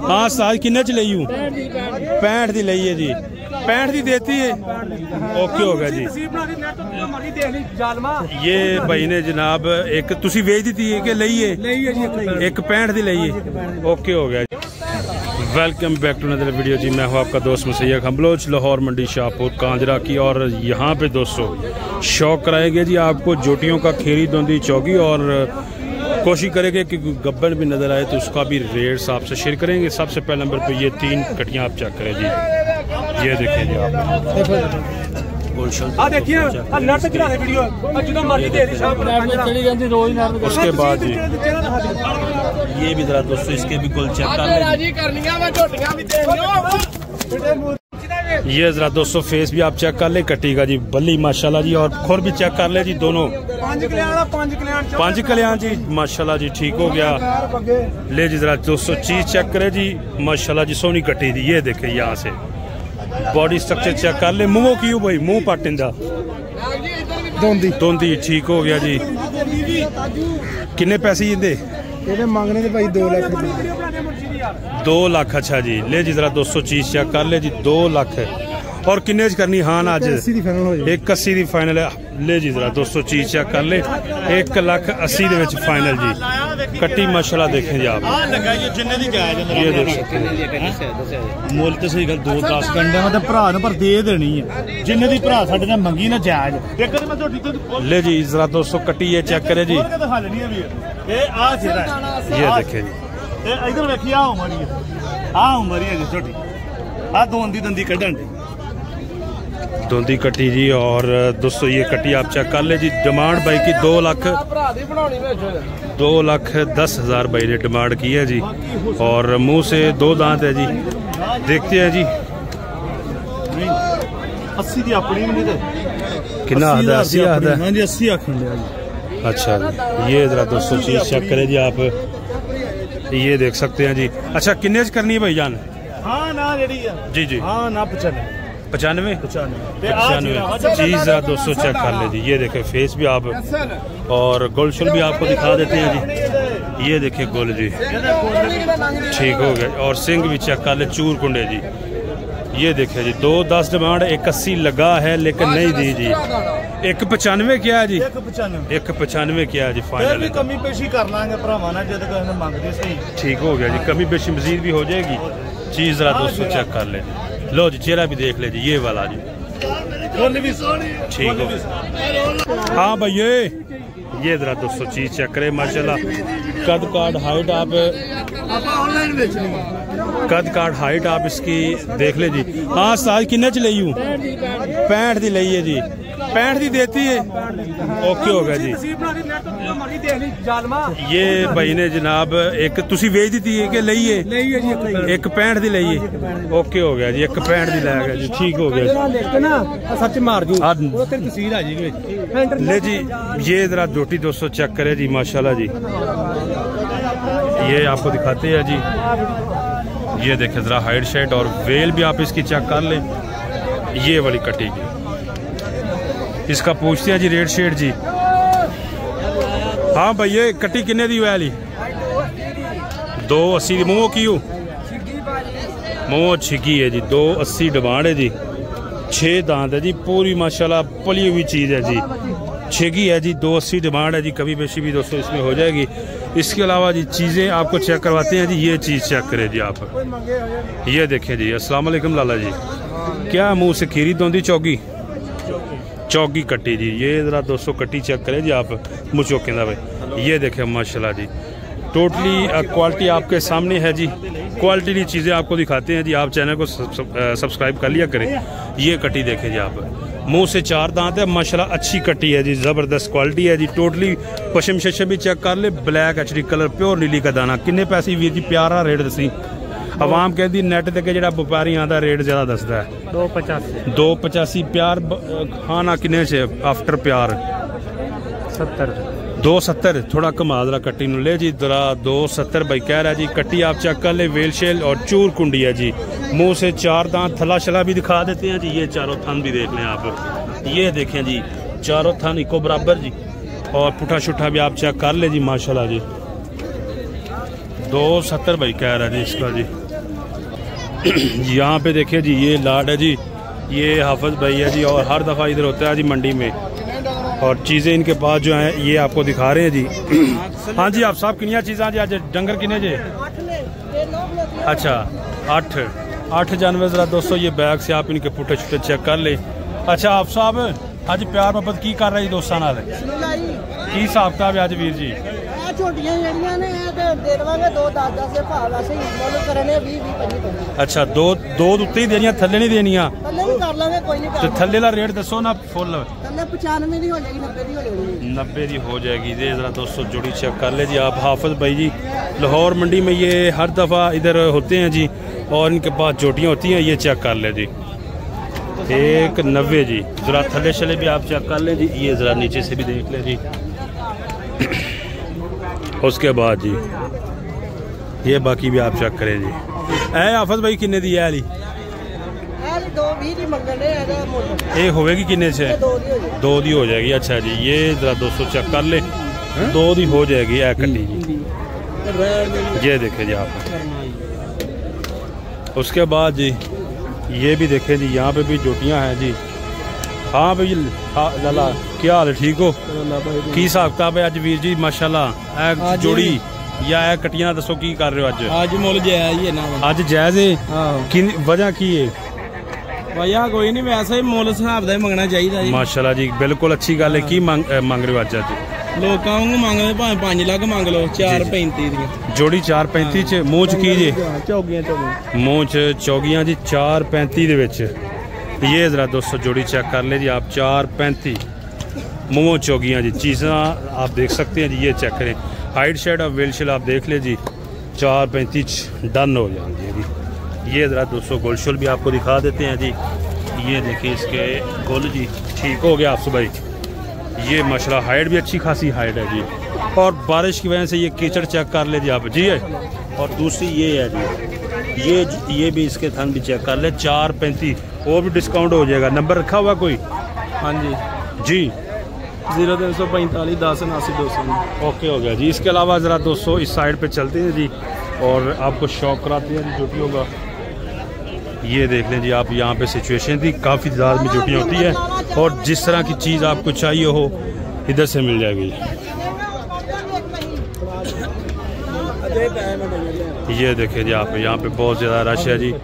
हाँ साज किन्ने च लई हूँ 65 दी लई है जी 65 दी देती है ओके हो गया जी। ये भाई ने जनाब एक तुसी बेच दी है कि लई है एक 65 दी लई है ओके हो गया। Welcome back to another video जी। मैं हूँ आपका दोस्त मुसैयद खम्बलोच लाहौर मंडी शाहपुर कांजरा की। और यहाँ पे दोस्तों शौक कराएंगे जी आपको जोटियों का खीरी दोंदी चौकी और कोशिश करेंगे कि गब्बर भी नज़र आए तो उसका भी रेट्स आपसे शेयर करेंगे। सबसे पहले नंबर पे ये 3 कटियाँ आप चेक करें जी। ये देखिए जी आप उसके बाद जी ये भी जरा दोस्तों इसके भी गोल चेक कर लें। ये जरा दोस्तों फेस भी आप चेक कर ले कटी का जी बल्ली माशाल्लाह जी। और खुर भी चेक कर ले जी दोनों 5 कल्याण जी माशाल्लाह जी ठीक हो गया। ले जी जरा दोस्तों चीज चेक करे जी माशाल्लाह जी सोनी कटी थी। ये देखे यहाँ से बॉडी स्ट्रक्चर चेक कर ले। मुंह की भाई मुंह पाटिंदा दोंदी ठीक हो गया जी। किन्ने पैसे इंदे मांगने भाई 2 लाख 2 लाख। अच्छा जी ले जी जरा दोस्तों चीज चेक कर ले जी 2 लाख। और किन्ने करनी हाँ आज 180 दी फाइनल है। ले जी जरा दोस्तों चीज चेक कर ले 1,80,000 दे फाइनल जी। कट्टी माशाल्लाह देखें जी आप ये देख सकते हैं मुल तो सही गल 2-10 कंडे मतलब भरा ने पर दे देनी है जिन्ने दी भरा साडे ने मंगी ना जायज। ले जी जरा दोस्तों कट्टी ये चेक करे जी ये देखे जी इधर देखिए उमरी है जी छोटी दोंदी कड्ढन दोंदी कट्टी जी। और दोस्तों ये कट्टी आप चेक कर ले जी। डिमांड भाई की 2,10,000 भाई ने डिमांड की है जी। और मुंह से 2 दांत है जी। देखते हैं जी 80 दी अपनी नहीं दे कितना आता है 80 आता है 80 आखिर। अच्छा जी ये जरा दोस्तों चीज चेक करें जी आप ये देख सकते हैं जी। अच्छा किन्ने करनी है भाई जान हाँ ना जी जी हाँ ना 95 चीज जरा दोस्तों चेक कर ले जी। ये देखे फेस भी आप और गोल्ड भी आपको दिखा देते हैं जी। ये देखे गोल जी ठीक हो गया। और सिंग भी चेक कर ले चूर कुंडे जी। ये देखे जी 2-10 डिमांड 180 लगा है लेकिन नहीं दी जी। 195 क्या है जी 195 क्या है जी फाइनल कमी पेशी कर लांगे भरावाना जद कहने मांगदे सही ठीक हो गया जी। कमी पेशी मजीद भी हो जाएगी। चीज जरा दोस्तों चेक कर ले जी। लो जी चेहरा भी देख ले जी ये वाला जी ठीक हो। हाँ भाई ये जरा दोस्तों चीज चेक करे माशाल्लाह कद काट हाइट आप इसकी देख ले जी। हाँ साज किन्ने च लई हूँ 65 दी लई है जी 65 दी देती है ओके हो गया जी। ये भाई ने जनाब एक तुसी बेच दी है कि लई है 165 दी लई है ओके हो गया जी। 165 दी लाया गया जी ठीक हो गया सच मार दी ले जी। ये जरा जोटी दोस्तों चेक करे जी माशाल्लाह जी। ये आपको दिखाते हैं जी। ये देखे जरा हाइट शेट और वेल भी आप इसकी चेक कर ले। ये वाली कटी की इसका पूछते हैं जी रेट शेट जी। हाँ भाई ये कटी किन्ने दी वाली 280 दी मुँह की मुँह छिकी है जी 280 डिमांड है जी। 6 दांत है जी पूरी माशाल्लाह पली हुई चीज़ है जी। छिकी है जी 280 डिमांड है जी। कभी बेशी भी दोस्तों इसमें हो जाएगी। इसके अलावा जी चीज़ें आपको चेक करवाते हैं जी। ये चीज़ चेक करें जी आप ये देखें जी। अस्सलाम वालेकुम लाला जी क्या मुँह से खीरी दोंदी चौकी कट्टी जी। ये जरा दोस्तों कट्टी चेक करें जी आप मुँह चौके ना भाई। ये देखें माशाल्लाह जी टोटली क्वालिटी आपके सामने है जी। क्वालिटी की चीज़ें आपको दिखाते हैं जी। आप चैनल को सब्सक्राइब कर लिया करें। ये कट्टी देखें जी आप मुंह से 4 दांत है माशाल्लाह अच्छी कट्टी है जी। ज़बरदस्त क्वालिटी है जी। टोटली पशम शशम भी चेक कर ले ब्लैक एचडी कलर प्योर नीली का दाना। किन्ने पैसे वीर जी प्यारा रेट दसी आवाम कहती नेट ते जो व्यापारी आता रेट ज़्यादा दसदा है 285 प्यार खाना किन्ने से आफ्टर प्यार 270 थोड़ा कमा जरा कट्टी नु ले जी जरा 270 भाई कह रहा जी। कट्टी आप चेक कर ले वेल शेल और चूर कुंडी है जी। मुंह से 4 दांत थला शला भी दिखा देते हैं जी। ये चारों थन भी देख लें आप ये देखें जी चारों थन इको बराबर जी। और पुठा शुठा भी आप चेक कर ले जी माशाल्लाह जी। 270 भाई कह रहा है जी इसका जी। यहाँ पे देखिए जी ये लाड है जी, ये हाफिज भाई है जी, और हर दफ़ा इधर होता है जी मंडी में, और चीज़ें इनके पास जो हैं ये आपको दिखा रहे हैं जी। हाँ जी आप साहब किनिया चीज़ें जी आज डंगर किने जे? अच्छा 8 जानवर ज़रा दोस्तों ये बैग से आप इनके पुट्टे छुट्टे चेक कर ले। अच्छा आप साहब अज प्यार मोहब्बत की कर रहे जी दोस्तों नाल की हिसाब किताब अज वीर जी? अच्छा दो उत्ते ही देनियां थल्ले नहीं देनियां? थल्ले का रेट दसो ना फुल। 90 दी हो जाएगी। ये जरा दोस्तों जोड़ी चेक कर ले जी आप। हाफिज भाई जी लाहौर मंडी में ये हर दफ़ा इधर होते हैं जी, और इनके पास जोटियाँ होती हैं, ये चेक कर ले जी 190 जी। जरा थल्ले शले भी आप चेक कर लें जी, ये ज़रा नीचे से भी देख लें जी। उसके बाद जी ये बाकी भी आप चेक करें जी। ऐ हाफिज भाई किन्ने दी है अली? ये होगी किन्ने से? 2 दी हो जाएगी। अच्छा जी ये ज़रा दोस्तों चेक कर ले, 2 दी हो जाएगी है कट्टी जी। ये देखे जी आप। उसके बाद जी ये भी देखें जी, यहाँ पे भी जोटियाँ हैं जी। हाँ भाई लाला क्या हाल है, ठीक हो? की हिसाब किताब है अज वीर जी? माशाल्लाह जोड़ी या कटियां दसो की कर रहे हो अज? आज मुल जायज है ना, अज जायज है। वजह की है? वजह कोई नहीं, वैसे ही मुल हिसाब का मंगना चाहिए। माशाल्लाह जी बिल्कुल अच्छी गल है। की मंग रहे हो अज? लोगों को मंगते भावे 5 लाख मंग लो। 435 दी जोड़ी 435 च। मूँह च की जे? मूँह च चौगियां जी 435 दे विच। ये जरा दोस्तों जोड़ी चेक कर ले जी आप 435 मूँह चौगियां जी। चीज़ा आप देख सकते हैं जी, ये चेक करें। हाइट शेड और वेलशिल आप देख ले जी 435 डन हो जाएंगे जी। ये ज़रा दोस्तों गोलशुल भी आपको दिखा देते हैं जी। ये देखिए इसके गोल जी ठीक हो गया आप भाई। ये माशाल्लाह हाइट भी अच्छी खासी हाइट है जी, और बारिश की वजह से ये कीचड़ चेक कर ले जी आप जी। और दूसरी ये है जी, ये भी इसके थन भी चेक कर ले 435, और भी डिस्काउंट हो जाएगा। नंबर रखा हुआ कोई? हाँ जी जी 0345 10 79 200। ओके हो गया जी। इसके अलावा ज़रा दोस्तों इस साइड पे चलते हैं जी, और आपको शौक कराते हैं जी जोटियों का। ये देख लें जी आप, यहाँ पे सिचुएशन थी काफ़ी ज़्यादा में जोटियाँ होती है, और जिस तरह की चीज़ आपको चाहिए हो इधर से मिल जाएगी। ये देखिए जी आप, यहाँ पे बहुत ज़्यादा रश है जी।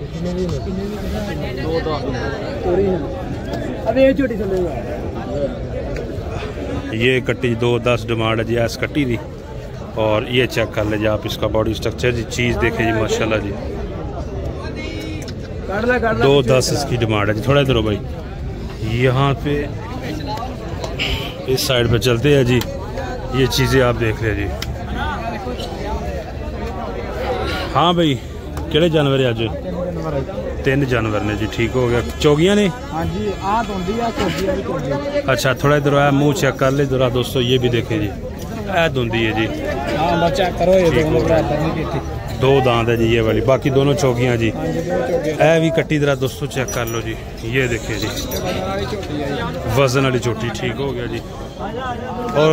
ये कट्टी 210 डिमांड है जी ऐस कट्टी दी। और ये चेक कर ले जी आप इसका बॉडी स्ट्रक्चर जी, चीज़ देखे जी माशाल्लाह जी। 210 इसकी डिमांड है जी। थोड़ा इधर हो भाई, यहाँ पे इस साइड पे चलते हैं जी। ये चीज़ें आप देख ले जी। हाँ भाई केड़े जानवर है अज? 3 जानवर ने जी। ठीक हो गया। चौगियां ने? हाँ जी अच्छा थोड़ा इधर आया, मुँह चेक कर ले जरा दोस्तों। ये भी देखे जी ऐ धुंदी है जी। चेक करो ये 2 दांत है जी ये वाली, बाकी दोनों चौकियां जी। ऐ भी कट्टी जरा दोस्तों चेक कर लो जी। ये देखिए जी वजन वाली चोटी। ठीक हो गया जी। और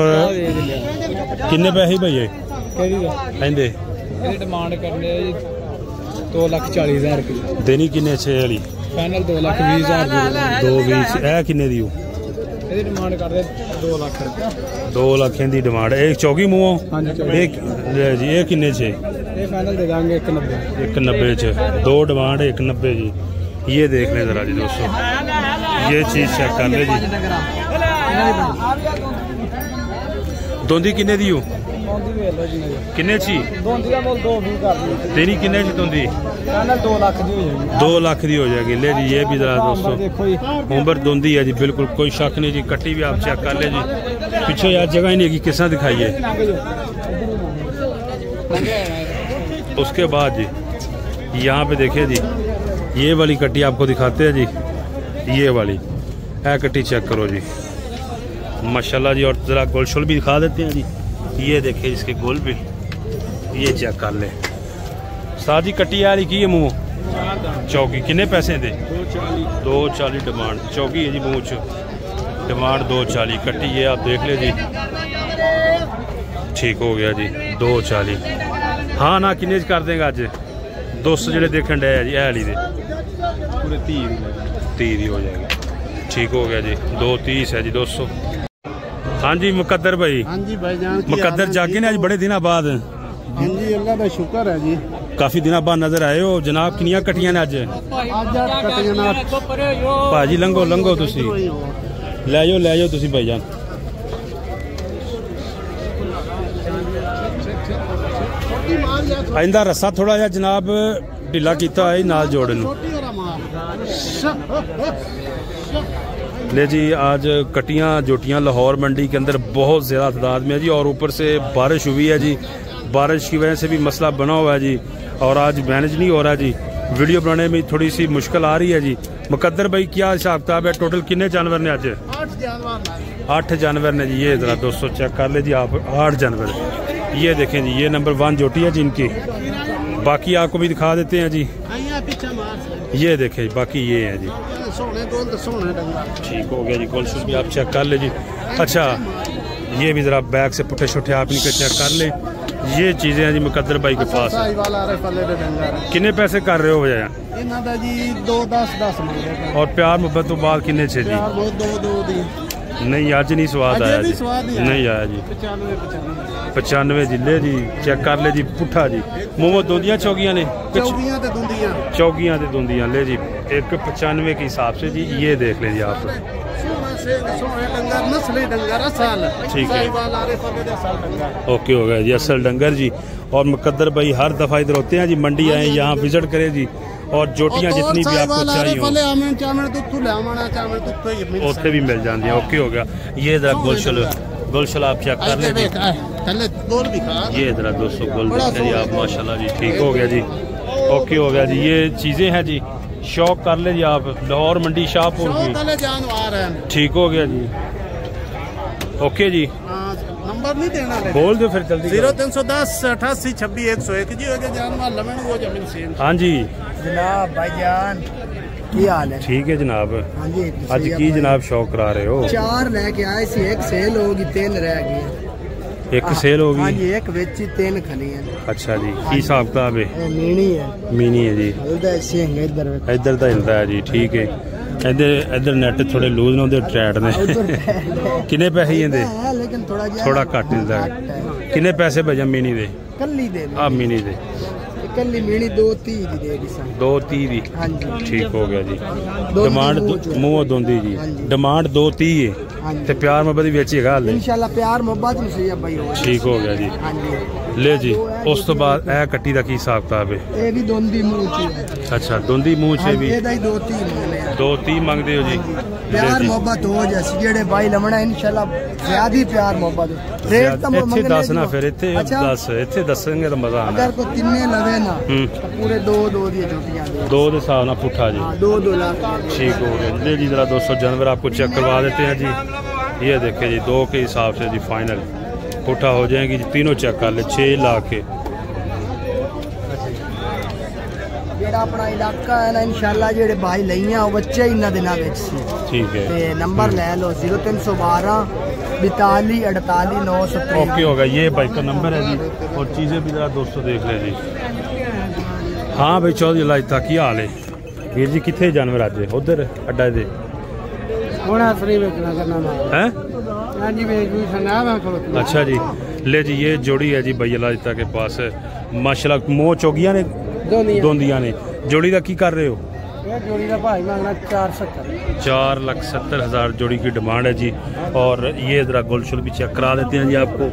किन्ने पैसे भैया कहते? डिमांड करने 2,40,000 रुपये देनी किन्ने? 6 वाली फाइनल 2,20,000। 2,20 ऐ किन्ने दी? डिमांड कर 2 लाख रुपये। 2 लाख की डिमांड। एक चौकी मुँह जी। ये किन्ने च? ये फाइनल दे देंगे 190। 190 च 2 डिमांड 190 जी। ये देख लें जरा जी दोस्तों, ये चीज़ चेक कर ले जी। दोंदी किन्ने दी? किन्ने ची? तेरी किन्ने ची दोंदी? 2 लाख दी हो जाएगी। 2 लाख दी हो जाएगी। ले जी ये भी जरा दोस्तों उम्र दोंदी है जी, बिल्कुल कोई शक नहीं जी। कट्टी भी आप चेक कर ले जी। पीछे यार जगह ही नहीं है, किसना दिखाइए। उसके बाद जी यहाँ पे देखिए जी, ये वाली कट्टी आपको दिखाते हैं जी। ये वाली है कट्टी चेक करो जी माशाल्लाह जी। और ज़रा गोलशोल भी दिखा देते हैं जी। ये देखिए इसके गोल भी, ये चेक कर ले। सादी कट्टी यारी की है मुँह चौकी। किन्ने पैसे दे? 240 डिमांड। चौकी है जी मुँह च डिमांड 240। कट्टी ये आप देख ले जी। ठीक हो गया जी 240। हाँ ना किन्ने कर देंगे अज 200 ਜਿਹੜੇ देखन डे जी ऐली दे पूरे 30 दी हो जाएगी। ठीक हो गया जी 230 है जी 200। हाँ जी मुकद्दर भाई। हाँ जी भाईजान मुकद्दर जागे ने आज बड़े दिनों बाद। हाँ जी अल्लाह का शुक्र है जी। काफी दिनों बाद नजर आए हो जनाब। किनिया कटियां ने अज? भाजी लंघो लंघो तुसी ले जाओ तुसी भाईजान। इंदा रस्सा थोड़ा जा जनाब ढीला किया है नाल जोड़न। ले जी आज कटियां जोटियां लाहौर मंडी के अंदर बहुत ज़्यादा तादाद में है जी और ऊपर से बारिश हुई है जी। बारिश की वजह से भी मसला बना हुआ है जी और आज मैनेज नहीं हो रहा जी। वीडियो बनाने में थोड़ी सी मुश्किल आ रही है जी। मुकद्दर भाई क्या हिसाब किताब है? टोटल कितने जानवर ने आज? 8 जानवर ने जी। ये ज़रा 200 चेक कर ले जी आप। 8 जानवर ये देखें जी। ये नंबर 1 जोटी है जी इनकी। बाकी आपको भी दिखा देते हैं जी। ये देखें बाकी ये है जी। ठीक हो गया जी। गोल भी आप चेक कर ले जी। अच्छा ये भी ज़रा बैग से पुट्ठे शुट्ठे आप इनके चेक कर ले। ये चीज़ें हैं जी मुकद्दर भाई के पास। कितने पैसे कर रहे हो भैया? जी 2-10 और प्यार मोहब्बत तो बाद किन्ने छे जी? नहीं अज नहीं स्वाद आया जी। नहीं आया जी। 95 जिले जी। चेक कर ले जी पुट्ठा जी। मोमो दोंदियां चौगियां ने? चौगियां ते दोंदियां ले जी। एक 95 के हिसाब से जी। ये देख ले जी आप। ठीक है ओके हो गया जी। असल डंगर जी। और मुकद्दर भाई हर दफा इधर होते हैं जी। मंडी आए यहाँ विजिट करें जी और जोटियां जितनी भी आपको चाहिए उत्थे भी मिल जाती है। ओके हो गया। ये जरा गोलशल आप चेक कर ले। ये जरा 200 गोल देखें जी आप माशाल्लाह जी। ठीक हो गया जी। ओके हो गया जी। ये चीजें हैं जी। शौक कर ले जी आप। लाहौर मंडी शाहपुर की। ठीक हो गया जी। ओके जी नंबर नहीं देना बोल दो फिर जल्दी। 0310 88 26 101 जी। जानवर लमन वो जमीन से। हाँ जी जनाब भाईजान की हाल है? ठीक है जनाब। हाँ जी आज की जनाब शौक करा रहे हो? 4 लेके आए सी। एक सेल होगी 3 रह गई। एक सेल होगी? हाँ जी एक बेची 3 खली है। अच्छा जी की हिसाब किताब है? मीनी है। मीनी है जी। इधर का हिलता है जी। ठीक है इधर नेट थोड़े लूज ने टाइट ने। किन्ने पैसे लेकिन थोड़ा घट मिलता है। किन्ने पैसे भैया मीनी दे? कल्ली दे मीनी दे कल्ली मीनी 230 दी दे दी। 230 दी। हाँ जी ठीक हो गया जी। डिमांड मुंह दोंदी जी। डिमांड 230 है ते प्यार मोहब्बत विच हैगा इंशाल्लाह। प्यार मोहब्बत में सही है भाई। ठीक हो गया जी। हाँ जी ले जी। उस तो बाद ए कट्टी दा की हिसाब किताब है? ये भी दोंदी मुंह च। अच्छा दोंदी मुंह च भी 230 मंगदे हो जी। प्यार मोहब्बत हो जैसे जेड़े भाई लमना इंशाल्लाह ज्यादा प्यार मोहब्बत। रेट तो इत्थे दस ना फिर इत्थे दस इत्थे दसेंगे तो मजा आना। अगर को तिन्ने लवे ना तो पूरे 2 दी जोटियां 2 दे हिसाब ना पुट्ठा जी। 2 लाख। ठीक हो गया ले जी। जरा 200 जानवर आपको चेक करवा देते हैं जी। ये देखे जी 2 के हिसाब से जी फाइनल पुट्ठा हो जाएंगी जी। तीनों चेक कर ले 6 लाख के। जेड़ा अपना इलाका है ना इंशाल्लाह जेड़े भाई लईयां वो बच्चे इन्ना दिना विच सी। ठीक है ते नंबर ले लो 0312 42 48 970। ओके हो गया। ये भाई का नंबर है जी। और चीजें भी जरा 200 देख ले जी। हाँ भाई चौधरी लाज तक की हाल है वीर जी? कितने जानवर आज उधर अड्डा दे हैं? अच्छा जी ले जी। ये जोड़ी है जी भैया लाजता के पास माशाल्लाह। मोह चौगियां ने दोंदियां ने। जोड़ी का की कर रहे हो? जोड़ी का भाई मांगना 4,70,000 जोड़ी की डिमांड है जी। और ये जरा गोलशुल भी चेक करा देते हैं जी आपको।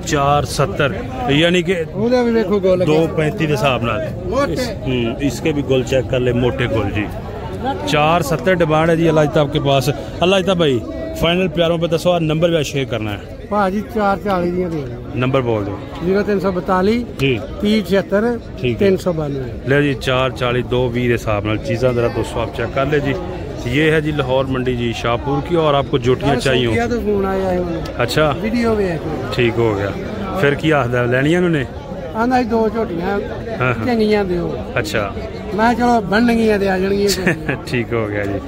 470 यानी कि 235 के हिसाब नाल। इसके भी गोल चेक कर ले मोटे गोल जी। 470 डिमांड है जी अल्लाह ताब के पास। अल्लाह ताब भाई फाइनल प्यारों पे दसो नंबर भी शेयर करना है भाजी। 440 दी नंबर बोल दो। 0342 जी 3076 392 ले जी। 440 220 के हिसाब नाल चीज़ा जरा 200 आप चेक कर ले जी। ये है जी लाहौर मंडी जी शाहपुर की। और आपको जोटियाँ चाहिए? तो फोन आया है। अच्छा वीडियो ठीक हो गया। फिर की आखदा लैनियां उन्होंने? आंदा 2 झोटियां चंगियां दियो। अच्छा मैं चलो बनगियां ते आ जाणगियां। ठीक हो गया जी।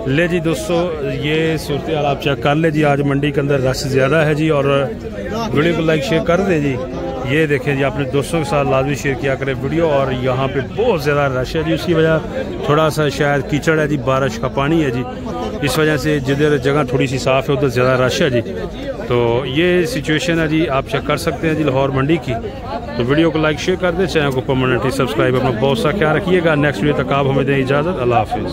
ले जी दोस्तों ये सूरत आप चेक कर ले जी। आज मंडी के अंदर रश ज़्यादा है जी। और वीडियो को लाइक शेयर कर दे जी। ये देखें जी, अपने दोस्तों के साथ लाजमी शेयर किया करें वीडियो। और यहाँ पे बहुत ज़्यादा रश है जी, उसकी वजह थोड़ा सा शायद कीचड़ है जी, बारिश का पानी है जी, इस वजह से जिधर जगह थोड़ी सी साफ़ है उधर ज़्यादा रश है जी। तो ये सिचुएशन है जी, आप चेक कर सकते हैं जी लाहौर मंडी की। तो वीडियो को लाइक शेयर कर दें, चैनल को परमानेंटली सब्सक्राइब। अपना बहुत सा ख्याल रखिएगा। नेक्स्ट वीडियो तक आप हमें दें इजाज़त। अल्लाह हाफिज़।